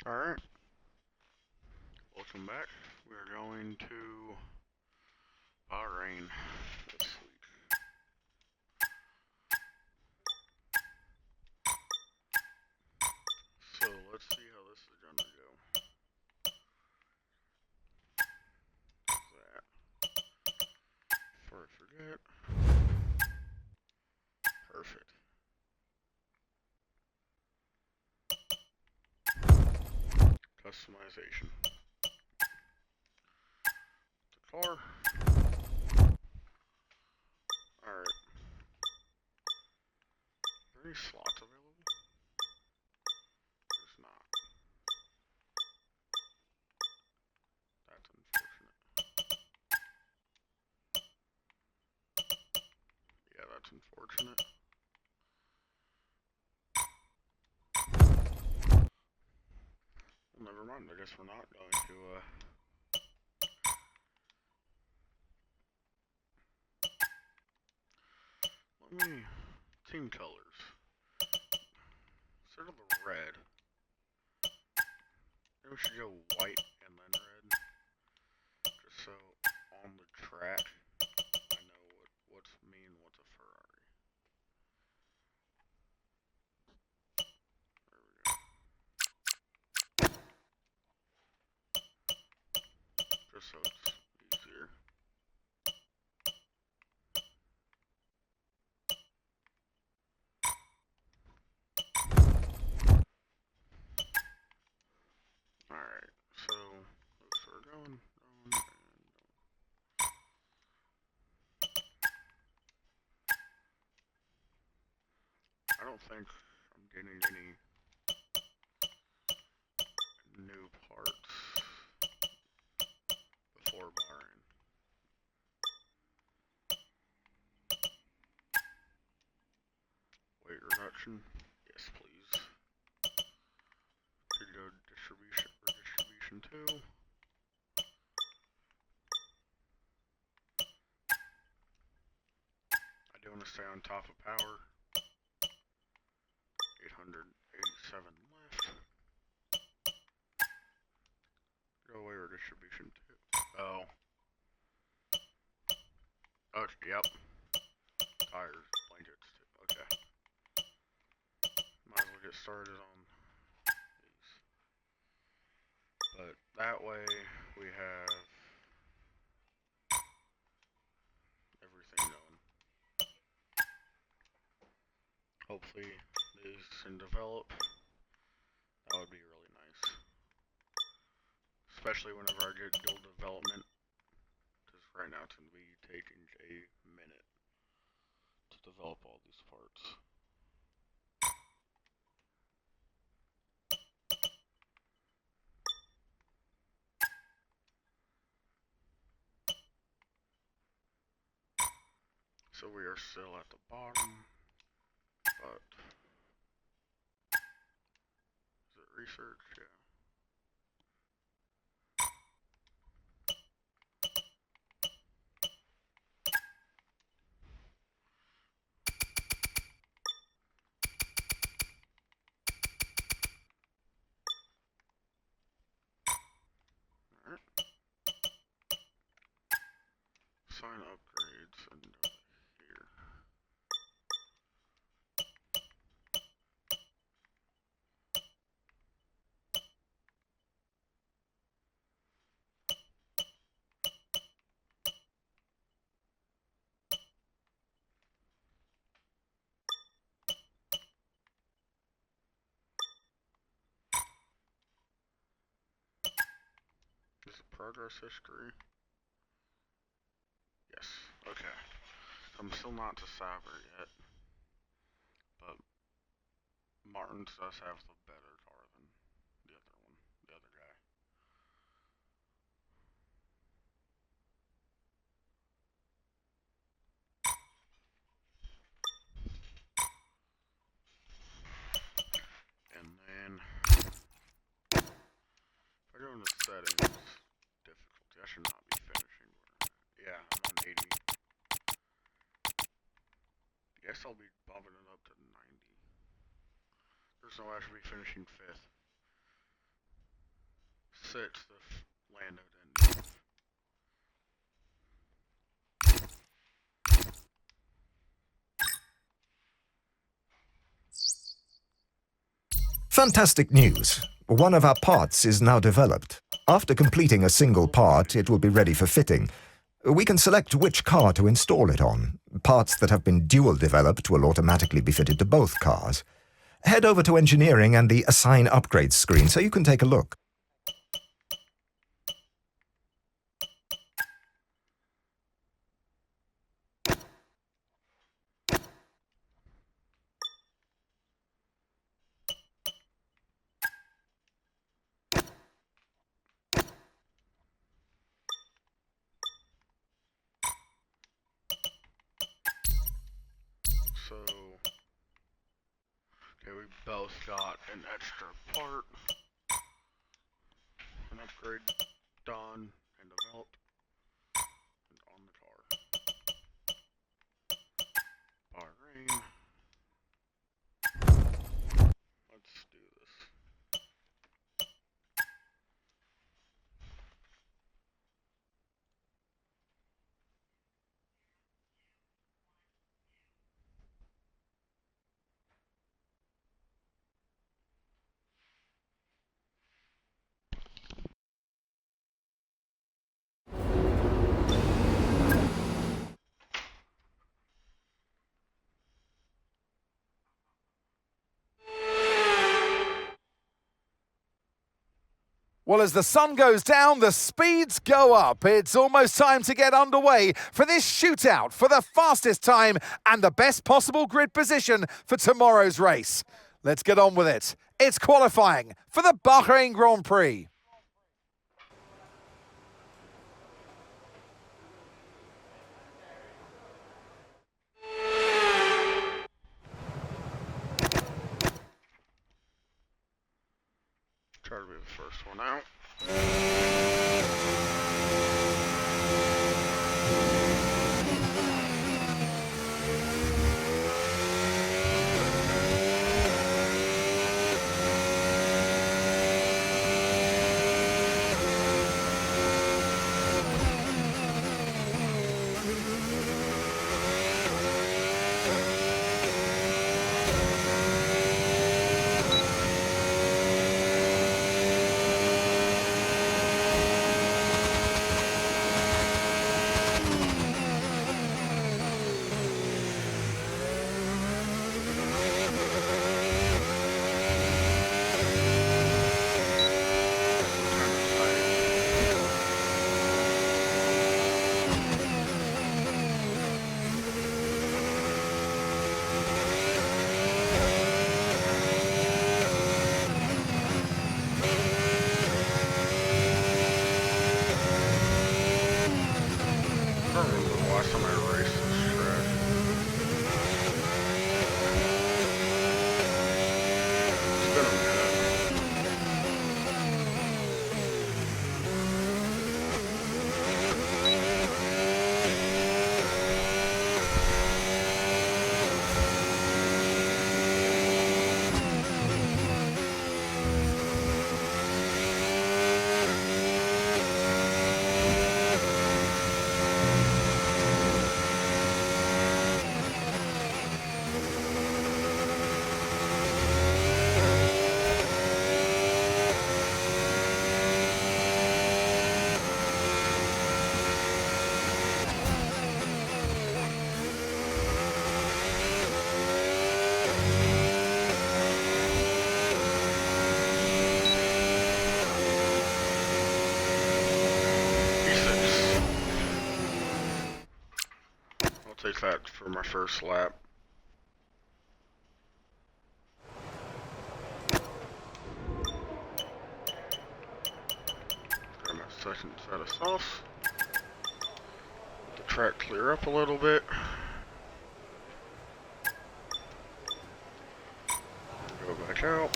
Alright, welcome back. We're going to Bahrain this week. So let's see how this is gonna go. That. Before I forget. Perfect. Customization. The car. Alright. Are there any slots available? There's not. That's unfortunate. Yeah, that's unfortunate. Well, never mind. I guess we're not going to, Let me... Team colors. Instead of the red, maybe we should go white and then red. Just so on the track, I know what's me and what's a Ferrari. There we go. Just so it's easier. Alright, so looks we're going. I don't think I'm getting any new parts before Bahrain. Weight reduction? Yes, please. Could go distribution 2. I do want to stay on top of power. 887 left. Go away or distribution 2. Oh. Okay, yep. Tires, blankets, too. Okay. Might as well get started on these. But that way we have everything going. Hopefully these can develop. That would be really nice. Especially whenever I get guild development. Because right now it's going to be taking a minute to develop all these parts. So we are still at the bottom, but is it research? Yeah. Alright. Sign upgrades and here. Is it progress history? Yes. Okay. I'm still not to Saber yet, but Martins does have the better car than the other one, the other guy. And then if I go into settings, difficulty, I should not be finishing where I'm at. Yeah, I'm on 80. I guess I'll be bumping it up to 90. There's no way I should be finishing 5th. 6, the Lando didn't. Fantastic news! One of our parts is now developed. After completing a single part, it will be ready for fitting. We can select which car to install it on. Parts that have been dual developed will automatically be fitted to both cars. Head over to engineering and the assign upgrades screen so you can take a look. So, okay, we both got an extra part, an upgrade done and developed and on the car. Bahrain. Let's do this. Well, as the sun goes down, the speeds go up. It's almost time to get underway for this shootout for the fastest time and the best possible grid position for tomorrow's race. Let's get on with it. It's qualifying for the Bahrain Grand Prix. Try to be the first one out. Take that for my first lap. Grab my second set of sauce. Let the track clear up a little bit. Go back out.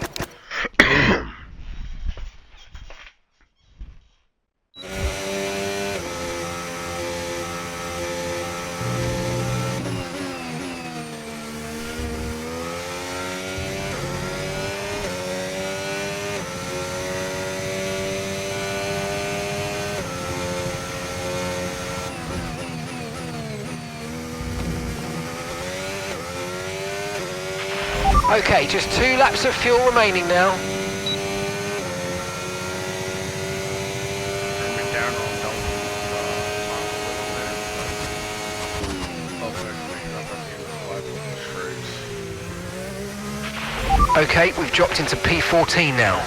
Okay, just 2 laps of fuel remaining now. Turn me down on Dalton's time a little bit, but I'll pick me up at the end of the lap with this race. Okay, we've dropped into P14 now.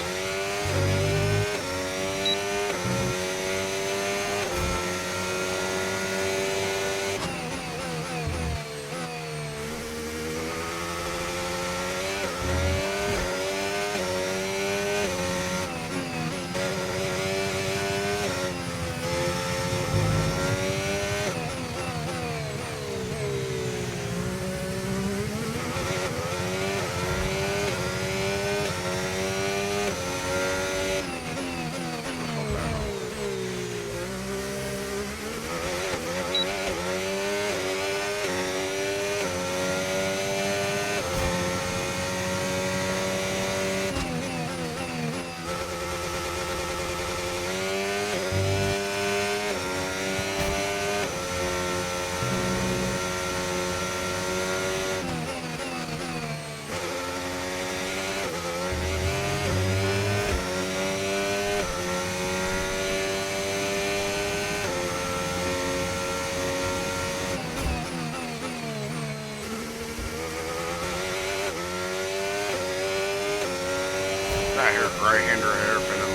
That here right-hander hairpin in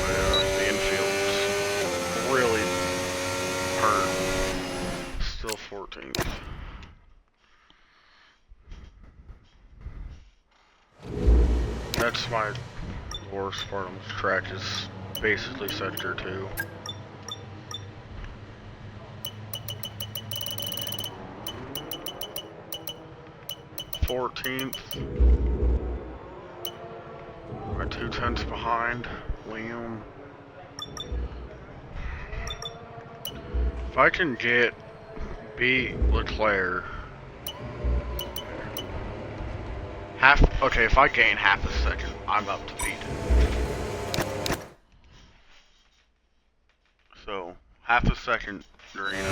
the infield really hurt. Still 14th. That's my worst part on this track is basically sector 2. We're 2/10 behind Liam. If I can beat Leclerc if I gain half a second, I'm up to beat him. So, half a second green.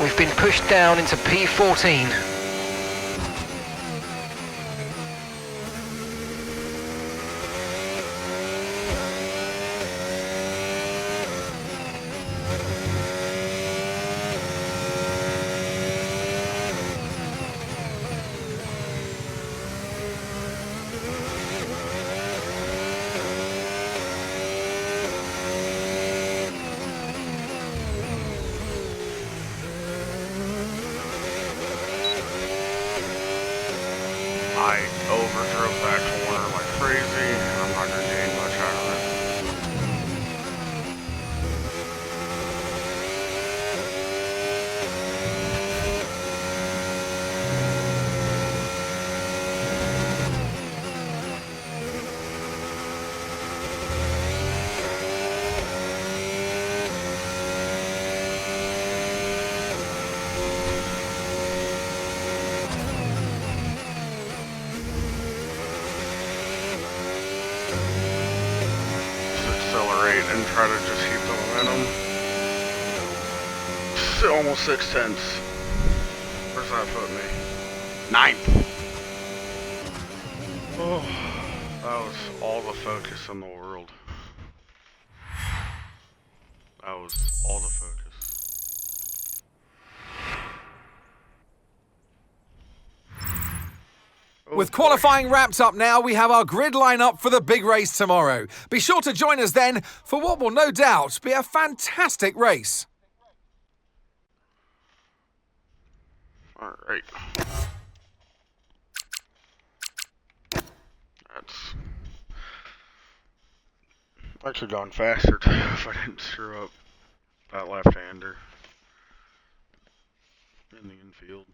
We've been pushed down into P14. I overdrove that corner like crazy. I'm not gonna gain much out of it. Accelerate and try to just keep the momentum. Almost 6/10. Where's that put me? 9th. Oh, that was all the focus in the world. That was all the focus. With qualifying wrapped up now, we have our grid lineup for the big race tomorrow. Be sure to join us then for what will no doubt be a fantastic race. All right. I could have gone faster too if I didn't screw up that left-hander in the infield.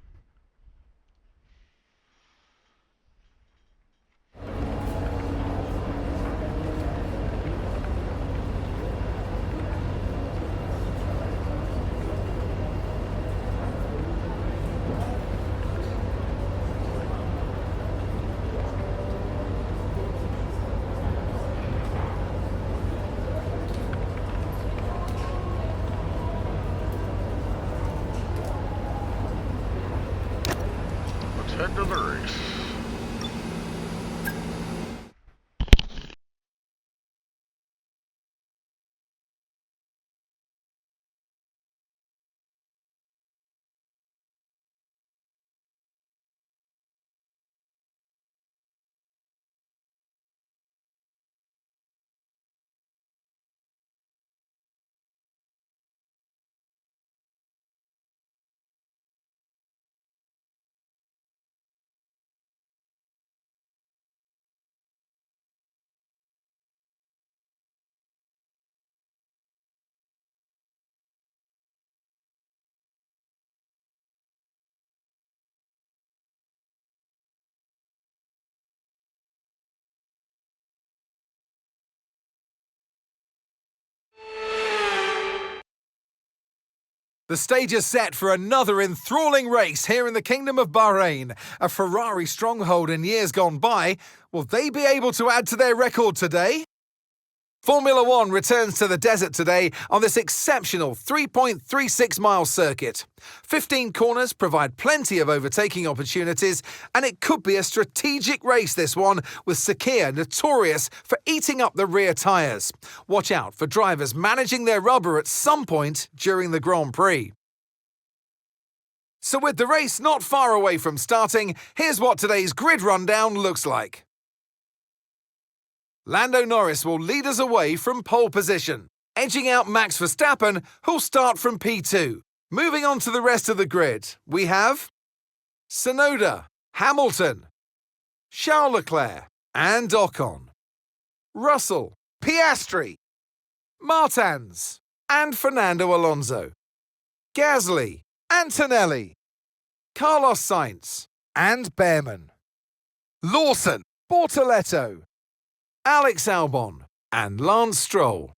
Let's head to the race. The stage is set for another enthralling race here in the Kingdom of Bahrain. A Ferrari stronghold in years gone by. Will they be able to add to their record today? Formula One returns to the desert today on this exceptional 3.36-mile circuit. 15 corners provide plenty of overtaking opportunities, and it could be a strategic race, this one, with Sakhir notorious for eating up the rear tyres. Watch out for drivers managing their rubber at some point during the Grand Prix. So with the race not far away from starting, here's what today's grid rundown looks like. Lando Norris will lead us away from pole position, edging out Max Verstappen, who'll start from P2. Moving on to the rest of the grid, we have Tsunoda, Hamilton, Charles Leclerc and Ocon, Russell, Piastri, Martins and Fernando Alonso, Gasly, Antonelli, Carlos Sainz and Behrman, Lawson, Bortoletto, Alex Albon and Lance Stroll,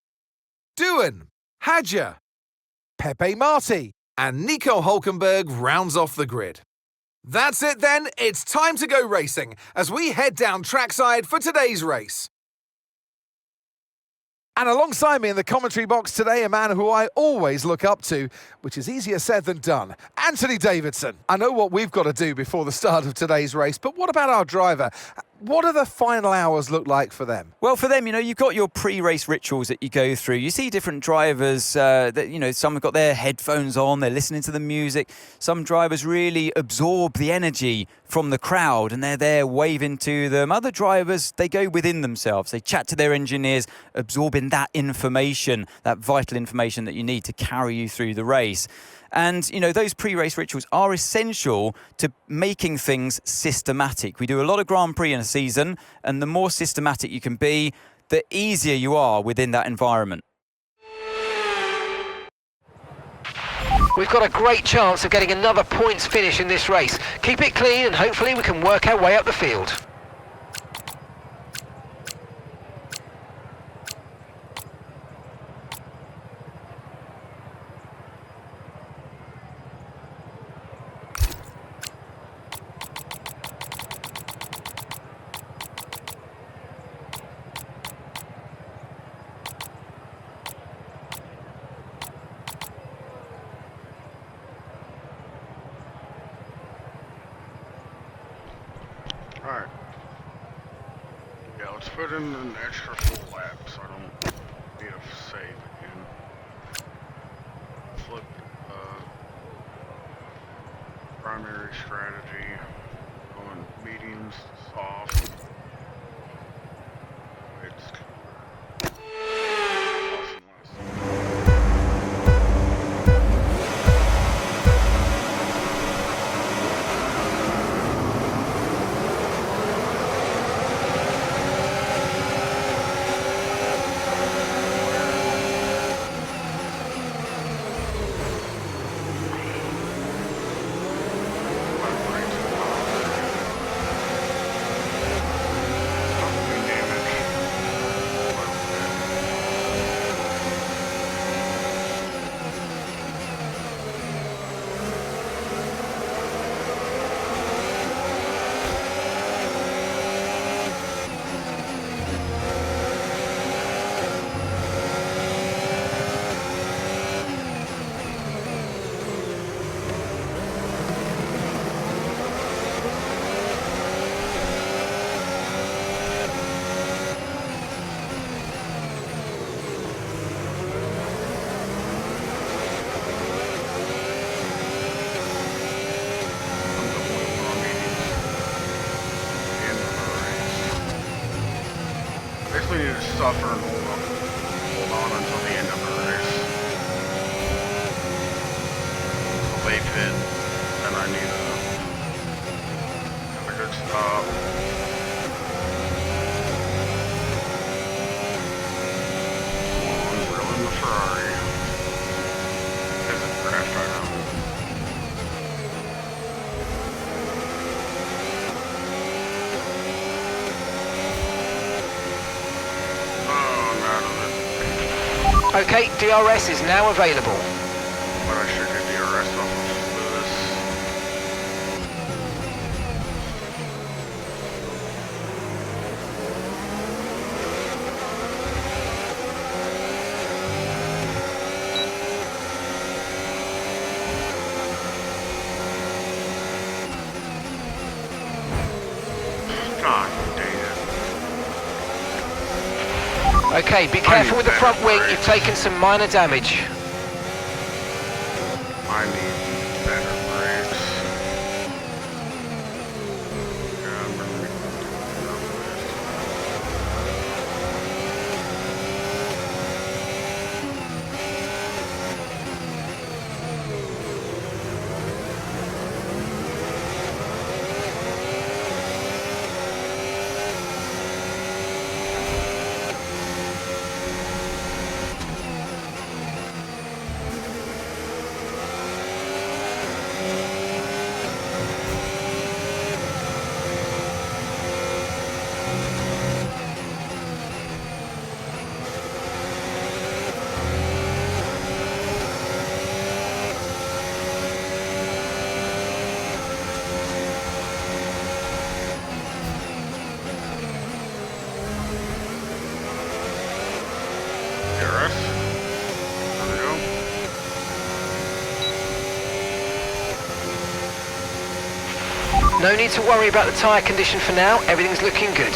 Doohan, Hadjar, Pepe Marti and Nico Hülkenberg rounds off the grid. That's it then, it's time to go racing as we head down trackside for today's race. And alongside me in the commentary box today, a man who I always look up to, which is easier said than done, Anthony Davidson. I know what we've got to do before the start of today's race, but what about our driver? What do the final hours look like for them? Well, for them, you've got your pre-race rituals that you go through. You see different drivers that, some have got their headphones on, they're listening to the music. Some drivers really absorb the energy from the crowd and they're there waving to them. Other drivers, they go within themselves. They chat to their engineers, absorbing that information, that vital information that you need to carry you through the race. And, those pre-race rituals are essential to making things systematic. We do a lot of Grand Prix in a season, and the more systematic you can be, the easier you are within that environment. We've got a great chance of getting another points finish in this race. Keep it clean and hopefully we can work our way up the field. Alright. Yeah, let's put in an extra full lap so I don't need to save again. Flip primary strategy, going mediums, soft. It's basically need to suffer and hold on until the end of the race. So they pit, and I need to have a good stop. Come on, reel in the Ferrari. As it crashed right now. Okay, DRS is now available. But I should get DRS off of Lewis. God dang it. Okay, be careful with the front wing, you've taken some minor damage. I need better brakes. Yeah, I'm gonna be DRS. There we go. No need to worry about the tyre condition for now, everything's looking good.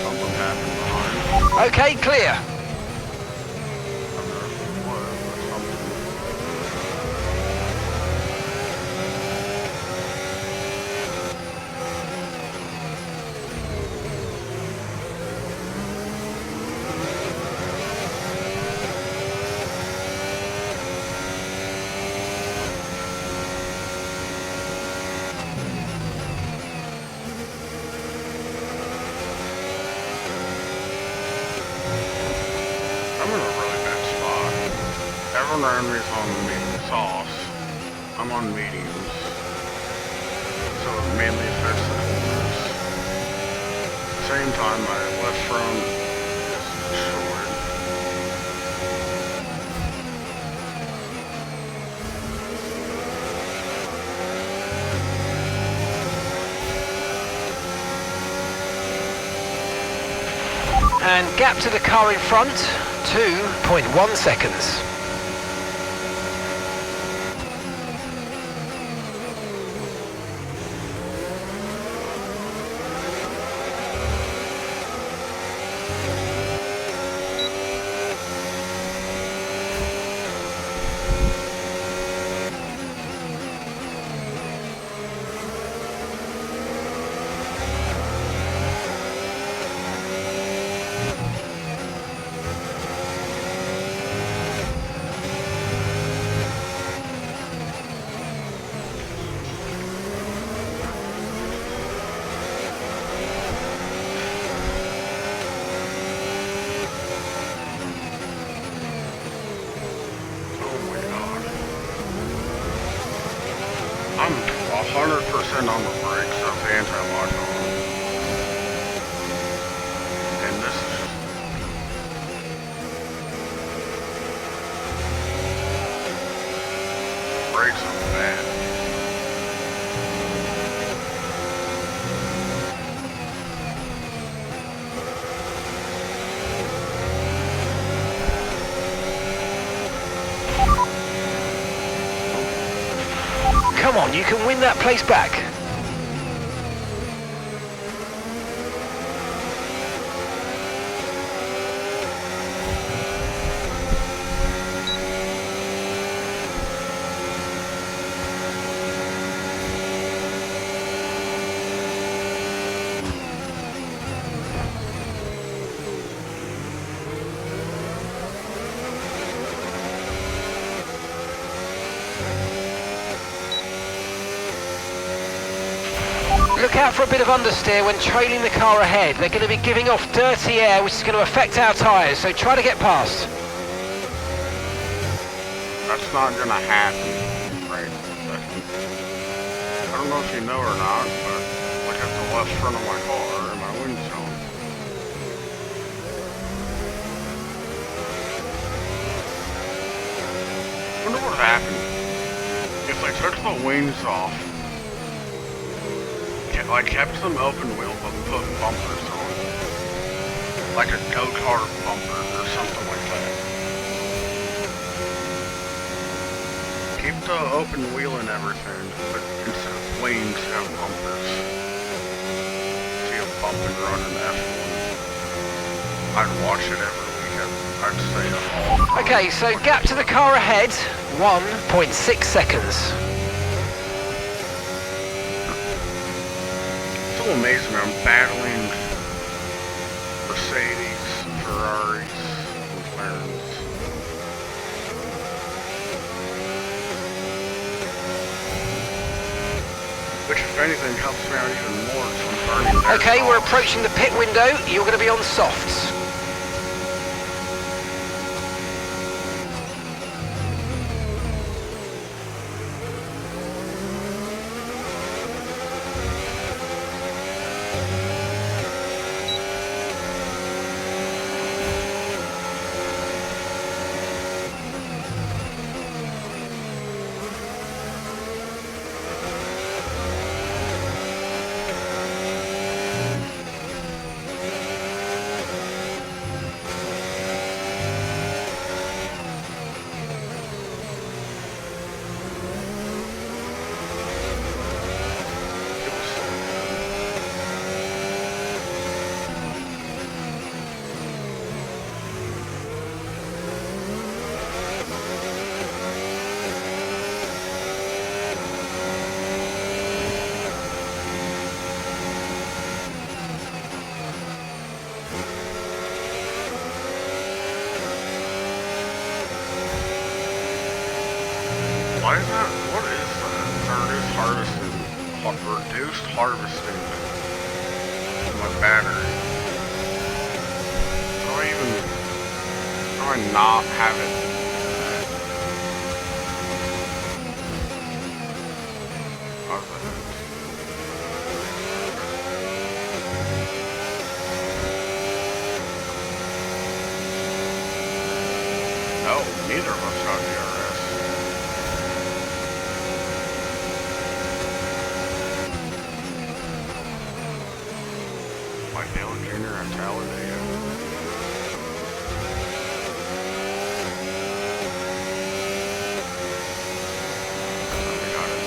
Something happened behind. Okay, clear. I'm in a really bad spot. Everyone around me is on softs. I'm on mediums. So it mainly affects the corners. At the same time, my left front is short. And gap to the car in front, 2.1 seconds. I'm 100% on the brakes of the anti-lock on. And this is just... Brakes are bad. on, you can win that place back. Look out for a bit of understeer when trailing the car ahead. They're going to be giving off dirty air, which is going to affect our tyres, so try to get past. That's not gonna happen, right? I don't know if you know or not, but look at the left front of my car and my windshield. I wonder what happened if they took the wings off. I kept them open wheel but put bumpers on. Like a go-kart bumper or something like that. Keep the open wheel and everything, but instead of wings, have bumpers. See a bump and run in F1. I'd watch it every weekend. I'd stay up all the time. Okay, so gap to the car ahead, 1.6 seconds. It's so amazing I'm battling Mercedes, Ferraris, McLarens. Which, if anything, helps me out even more because I'm burning their Okay, we're cars. approaching the pit window. You're going to be on softs. Why is that? What is that? Reduced harvesting of my battery. How do I not have it? How's that? No, neither of us got DRS. Like Dale Jr. and Talladega. We got it.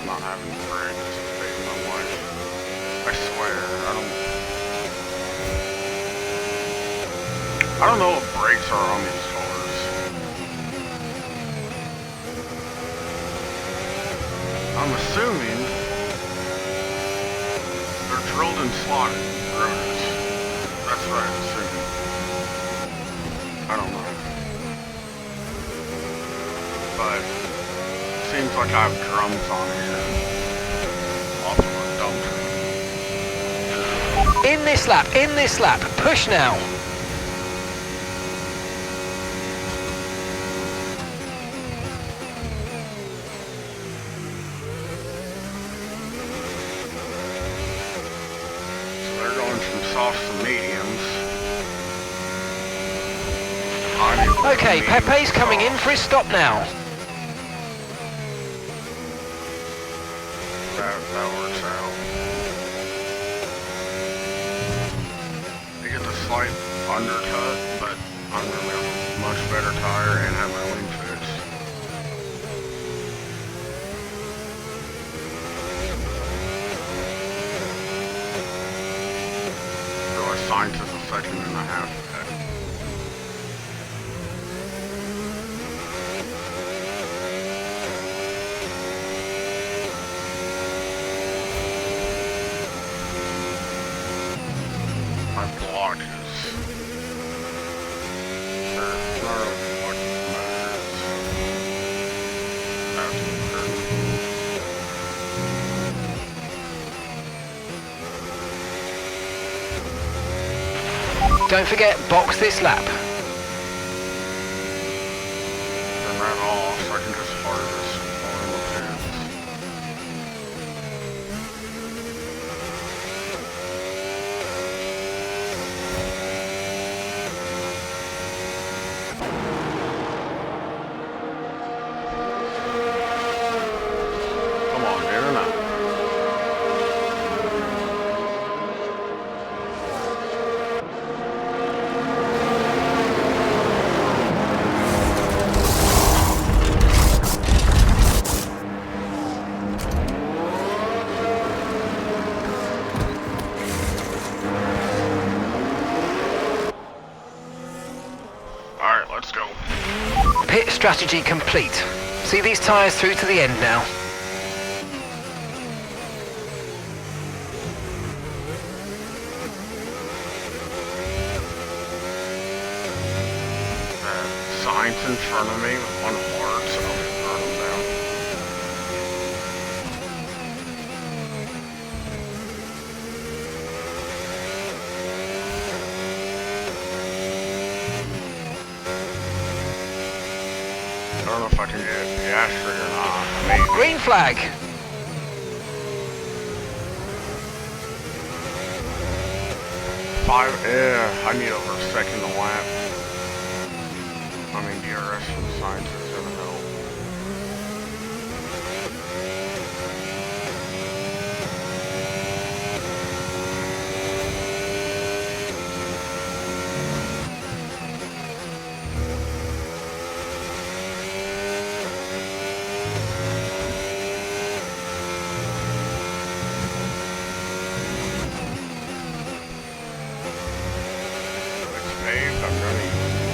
Not having brakes is saving my life. I swear, I don't know what brakes are on these cars. I'm assuming they're drilled and slotted rotors. That's what I'm assuming. I don't know. But seems like I have drums on here. Off of a dump truck. In this lap, in this lap. Push now. So they're going from softs to mediums. Okay, Pepe's coming in for his stop now. That works out. I get the slight undercut, but I'm going to have a much better tire and have my wing fixed. So I signed to the 2.5 ahead. My blockages. They're not really blocking matters. That's important. Don't forget, box this lap. Turn that off so I can just harvest all the pins. Come on, in and out. Alright, let's go. Pit strategy complete. See these tyres through to the end now. Signs in front of me with one hard, so I'll just burn them down. I don't know if I can get Piastri or not. Maybe. Green flag. I need over a second to lap. I mean, DRS from the signs is gonna help. It's paved, I'm gonna use it.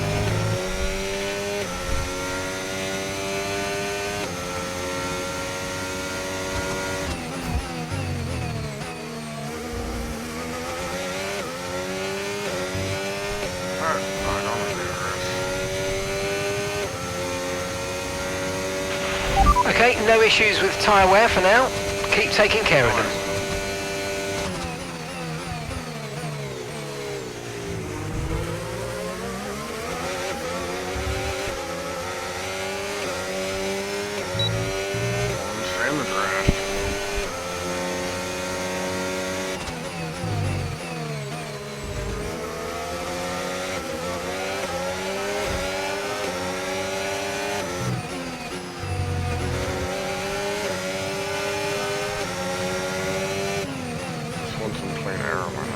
Alright, I don't know DRS. Okay, no issues with tyre wear for now. Keep taking care of them. Stay in the draft. Just want some clean air on my nose.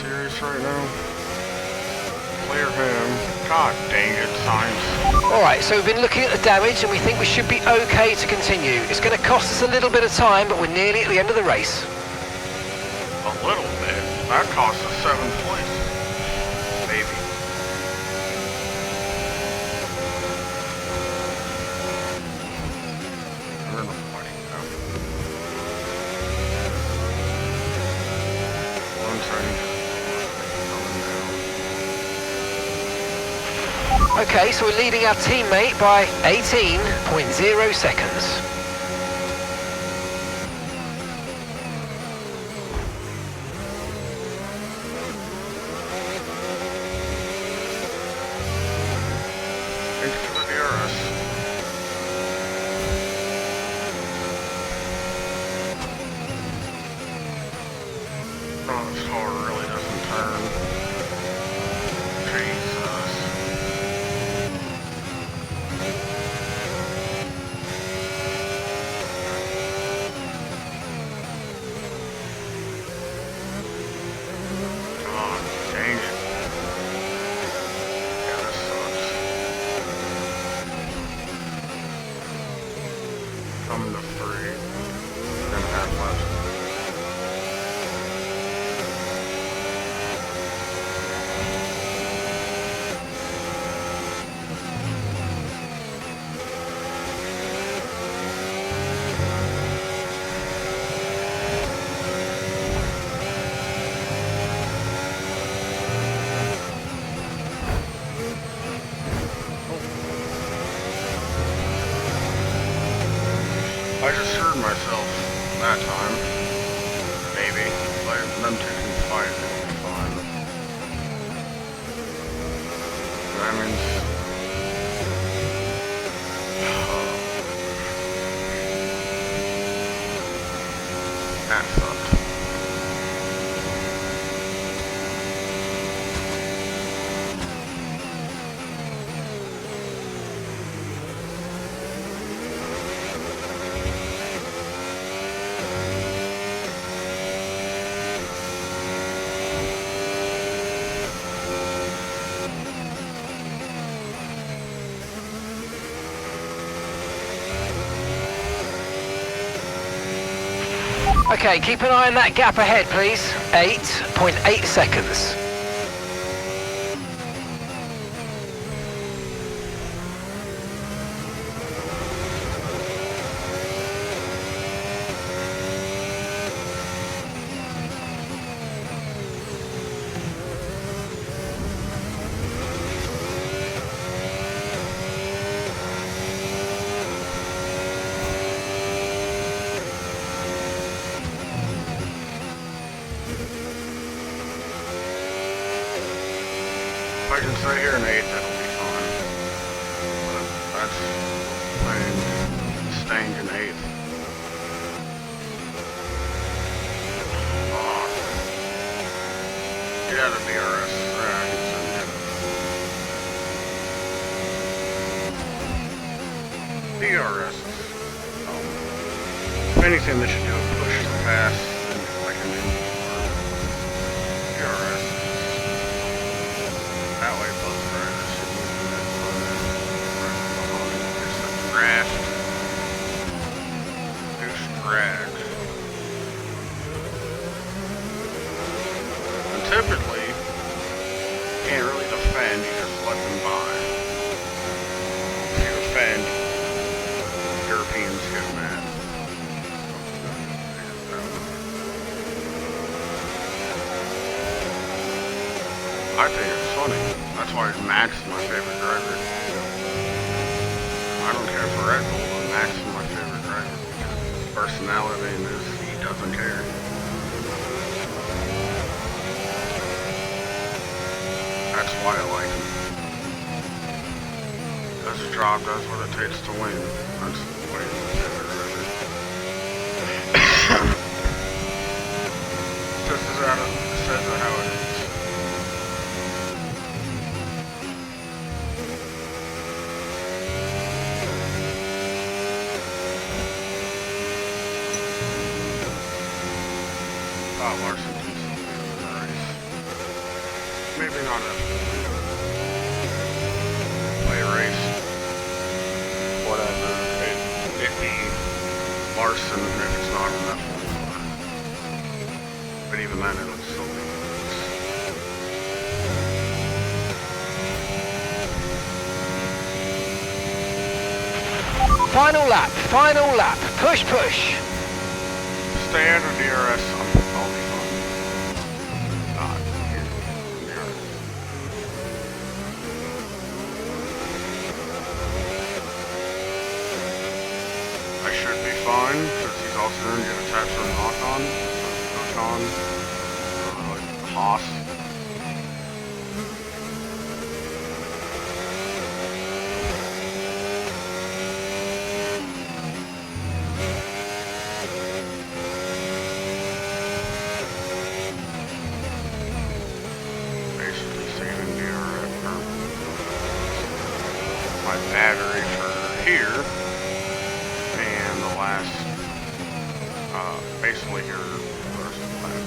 Serious right now? Clear him. God dang it, signs. Alright, so we've been looking at the damage and we think we should be okay to continue. It's going to cost us a little bit of time, but we're nearly at the end of the race. A little bit. That cost us 7th place. Maybe. Okay, so we're leading our teammate by 18.0 seconds. Thanks for the DRS. Oh, this car really doesn't turn. Jesus. Oh, dang it. Yeah, this sucks. Coming to 3. 10.5 left. I just heard myself that time. Maybe. Like, them two can fight, it'll be fine. That means... that sucked. Okay, keep an eye on that gap ahead, please. 8.8 seconds. If I can stay here in 8th, that'll be fine. But that's staying in 8th. Oh. Get out of DRS. DRS. If anything, they should do a push to pass and like an DRS. That way, both riders should move that there's a draft. There's drag. And typically, you can't really defend, you just let them by. If you defend, Europeans get mad. I think it's funny. That's why Max is my favorite driver. I don't care for Red Bull, but Max is my favorite driver because his personality and he doesn't care. That's why I like him. Because his job does what it takes to win. That's why he's my favorite driver. Just as out of says it how it is. Larson can still be in the race. Maybe not a play race. Whatever. It'd be Larson if it's not in that one. But even then, it'll still be. Final lap, final lap. Push, push. Stay out of DRS. I'll be fine. Not here. DRS. on, like Haas. Basically saving my battery for here, and the last, basically here, the rest of the battery.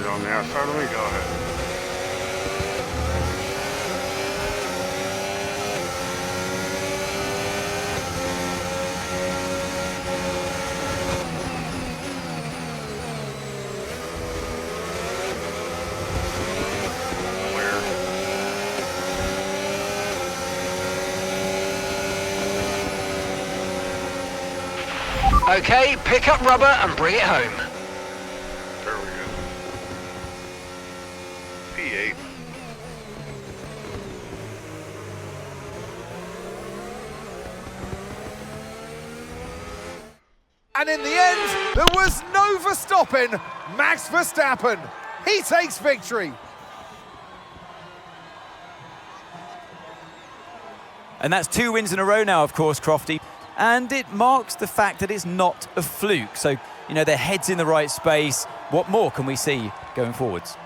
On the outside of me, go ahead. Okay, pick up rubber and bring it home. There we go. P8. And in the end, there was no Verstappen. Max Verstappen, he takes victory. And that's 2 wins in a row now, of course, Crofty. And it marks the fact that it's not a fluke. So, you know, their head's in the right space. What more can we see going forwards?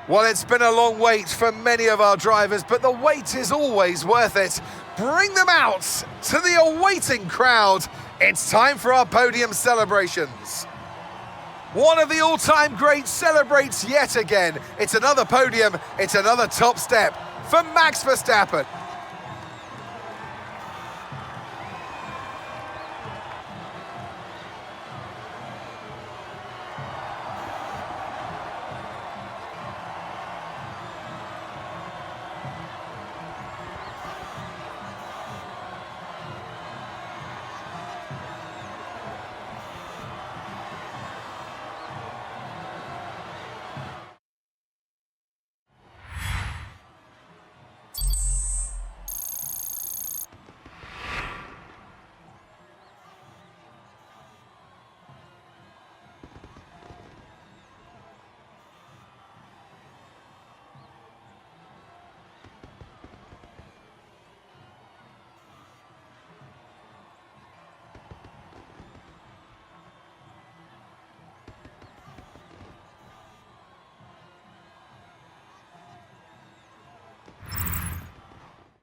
Well, it's been a long wait for many of our drivers, but the wait is always worth it. Bring them out to the awaiting crowd. It's time for our podium celebrations. One of the all-time greats celebrates yet again. It's another podium, it's another top step for Max Verstappen.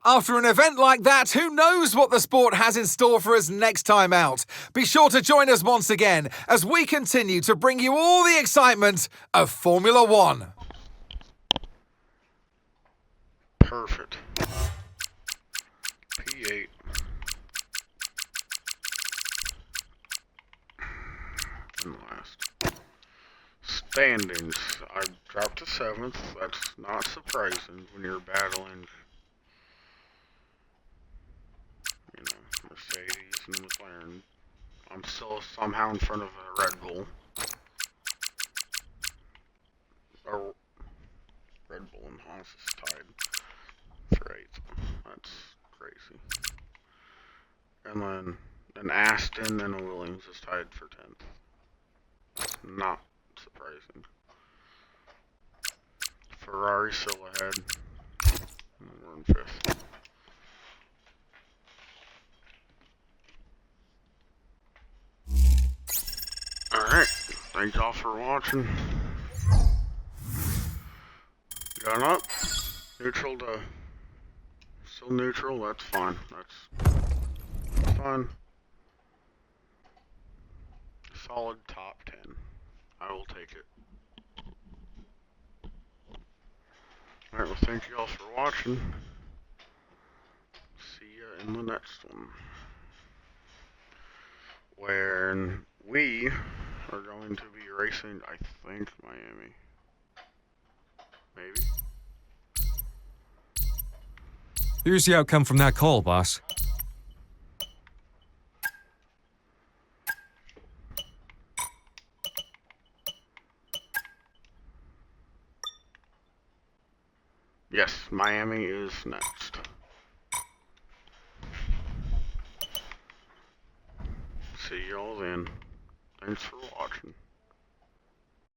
After an event like that, who knows what the sport has in store for us next time out? Be sure to join us once again as we continue to bring you all the excitement of Formula One. Perfect. P8. And last. Standings. I dropped to 7th. That's not surprising when you're battling, you know, Mercedes and McLaren. I'm still somehow in front of a Red Bull. Or Red Bull and Haas is tied for 8th. That's crazy. And then an Aston and a Williams is tied for 10th. Not surprising. Ferrari still ahead. And we're in 5th. Alright, thank y'all for watching. Got up? Neutral to... Still neutral, that's fine. That's fine. Solid top 10. I will take it. Alright, well thank you all for watching. See ya in the next one. Where we We're going to be racing, I think, Miami. Maybe? Here's the outcome from that call, boss. Yes, Miami is next. See y'all then. Thanks for watching.